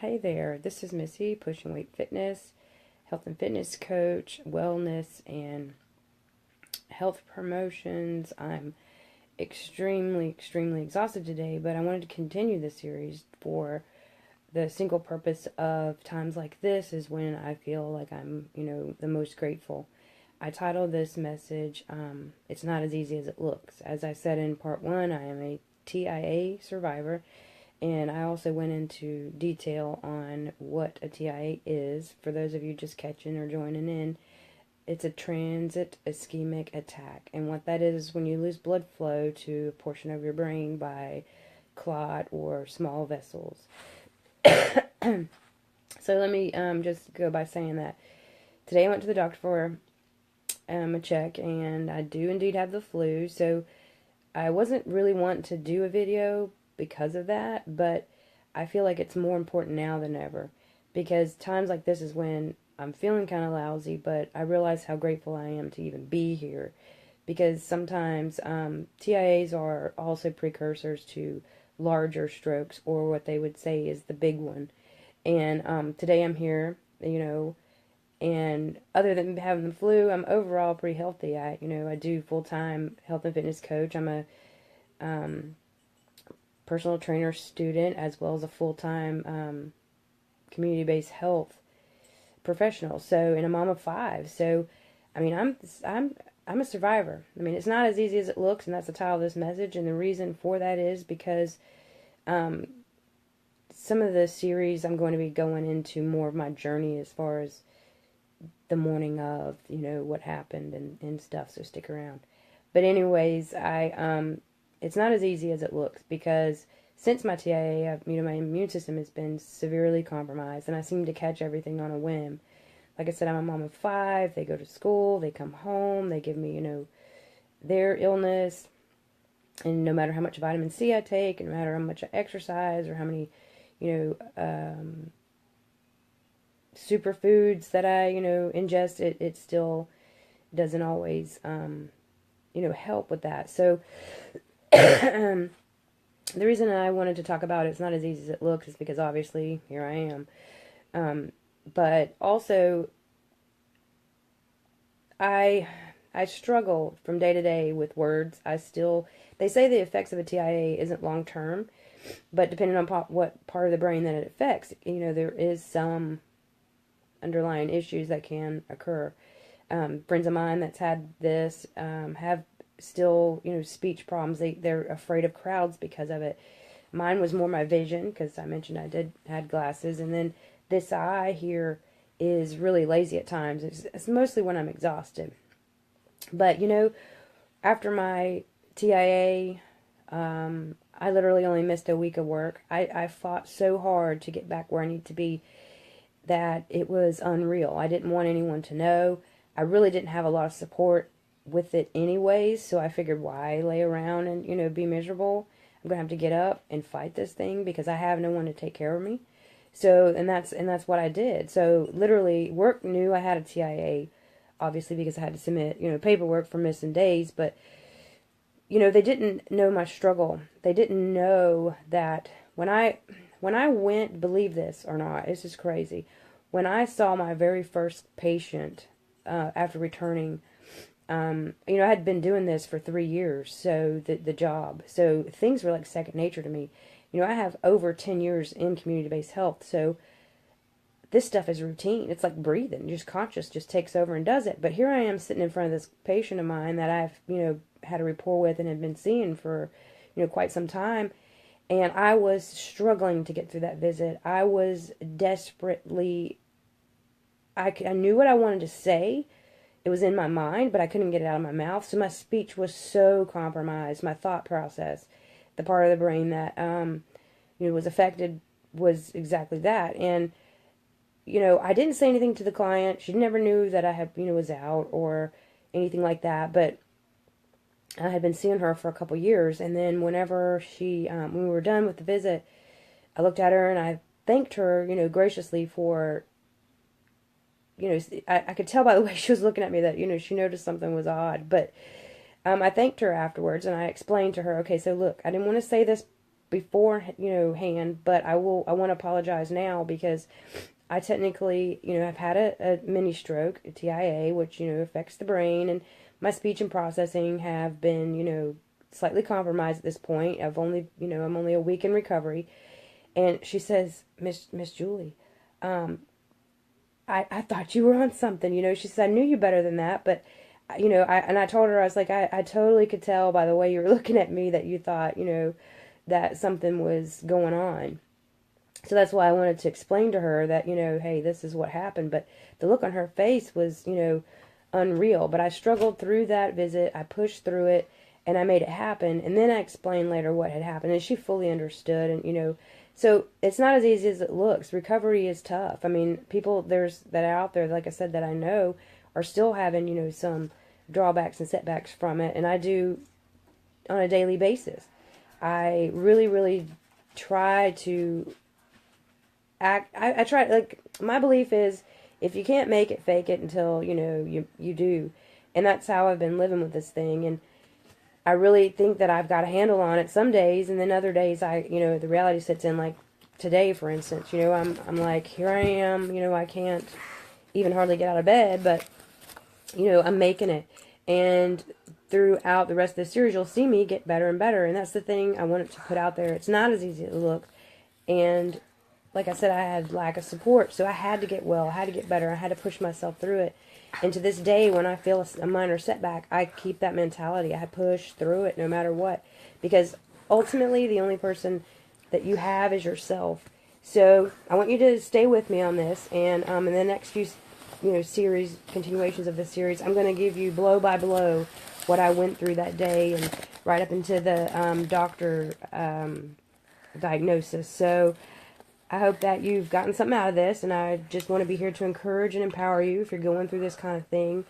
Hey there, this is Missy, Pushing Weight Fitness, health and fitness coach, wellness, and health promotions. I'm extremely exhausted today, but I wanted to continue this series for the single purpose of times like this is when I feel like I'm, the most grateful. I titled this message, It's Not as Easy as It Looks. As I said in part one, I am a TIA survivor. And I also went into detail on what a TIA is. For those of you just catching or joining in, it's a transit ischemic attack. And what that is when you lose blood flow to a portion of your brain by clot or small vessels. So let me just go by saying that today I went to the doctor for a check, and I do indeed have the flu. So I wasn't really wanting to do a video because of that, but I feel like it's more important now than ever, because times like this is when I'm feeling kind of lousy, but I realize how grateful I am to even be here, because sometimes TIAs are also precursors to larger strokes, or what they would say is the big one. And today I'm here, and other than having the flu, I'm overall pretty healthy. I do full-time health and fitness coach. I'm a personal trainer student, as well as a full-time community-based health professional. So, and a mom of five. So, I mean, I'm a survivor. I mean, it's not as easy as it looks, and that's the title of this message. And the reason for that is because some of the series I'm going to be going into more of my journey as far as the morning of, what happened and stuff. So stick around. But anyways, it's not as easy as it looks, because since my TIA, my immune system has been severely compromised, and I seem to catch everything on a whim. Like I said, I'm a mom of five. They go to school, they come home, they give me, their illness, and no matter how much vitamin C I take, and no matter how much I exercise, or how many, superfoods that I, ingest, it still doesn't always, help with that. So, the reason I wanted to talk about it's not as easy as it looks is because obviously here I am. But also, I struggle from day to day with words. They say the effects of a TIA isn't long term, but depending on what part of the brain that it affects, there is some underlying issues that can occur. Friends of mine that's had this have still, speech problems. They're afraid of crowds because of it. Mine was more my vision, because I mentioned I had glasses, and then this eye here is really lazy at times. It's mostly when I'm exhausted. But after my TIA, I literally only missed a week of work. I fought so hard to get back where I need to be that it was unreal. I didn't want anyone to know. I really didn't have a lot of support with it anyways, so I figured, why lay around and, be miserable? I'm going to have to get up and fight this thing because I have no one to take care of me. So, and that's what I did. So, literally, work knew I had a TIA, obviously, because I had to submit, paperwork for missing days, but, they didn't know my struggle. They didn't know that when I went, believe this or not, this is crazy, when I saw my very first patient after returning, I had been doing this for 3 years, so the job. So things were like second nature to me. I have over 10 years in community-based health, so this stuff is routine. It's like breathing. Just conscious just takes over and does it. But here I am sitting in front of this patient of mine that I've, had a rapport with and had been seeing for, quite some time. And I was struggling to get through that visit. I was desperately, I knew what I wanted to say. It was in my mind, but I couldn't get it out of my mouth. So my speech was so compromised. My thought process, the part of the brain that, was affected, was exactly that. And, I didn't say anything to the client. She never knew that I had, was out or anything like that. But I had been seeing her for a couple years. And then whenever when we were done with the visit, I looked at her and I thanked her, graciously for, I could tell by the way she was looking at me that, she noticed something was odd. But I thanked her afterwards, and I explained to her, okay, so look, I didn't want to say this before, hand, but I want to apologize now because I technically, have had a mini stroke, a TIA, which, affects the brain, and my speech and processing have been, slightly compromised at this point. I'm only a week in recovery. And she says, Miss Julie, I thought you were on something, she said, I knew you better than that, but, I told her, I was like, I totally could tell by the way you were looking at me that you thought, that something was going on. So that's why I wanted to explain to her that, hey, this is what happened. But the look on her face was, unreal. But I struggled through that visit. I pushed through it and I made it happen. And then I explained later what had happened. And she fully understood. And, so it's not as easy as it looks. Recovery is tough. I mean, people that are out there, like I said, that I know are still having, some drawbacks and setbacks from it. And I do on a daily basis. I really, really try to I try, like, my belief is if you can't make it, fake it until, you do. And that's how I've been living with this thing. And I really think that I've got a handle on it some days, and then other days the reality sets in, like today, for instance, I'm like, here I am, I can't even hardly get out of bed, but, I'm making it. And throughout the rest of the series, you'll see me get better and better. And that's the thing I wanted to put out there. It's not as easy as it looks. And like I said, I had lack of support, so I had to get well, I had to get better, I had to push myself through it. And to this day, when I feel a minor setback, I keep that mentality. I push through it no matter what. Because ultimately, the only person that you have is yourself. So I want you to stay with me on this, and in the next few continuations of this series, I'm going to give you blow by blow what I went through that day and right up into the doctor diagnosis. So I hope that you've gotten something out of this, and I just want to be here to encourage and empower you if you're going through this kind of thing.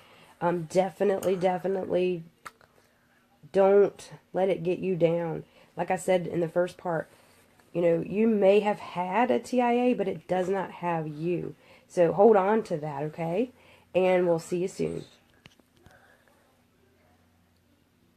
Definitely don't let it get you down. Like I said in the first part, you may have had a TIA, but it does not have you. So hold on to that, okay? And we'll see you soon.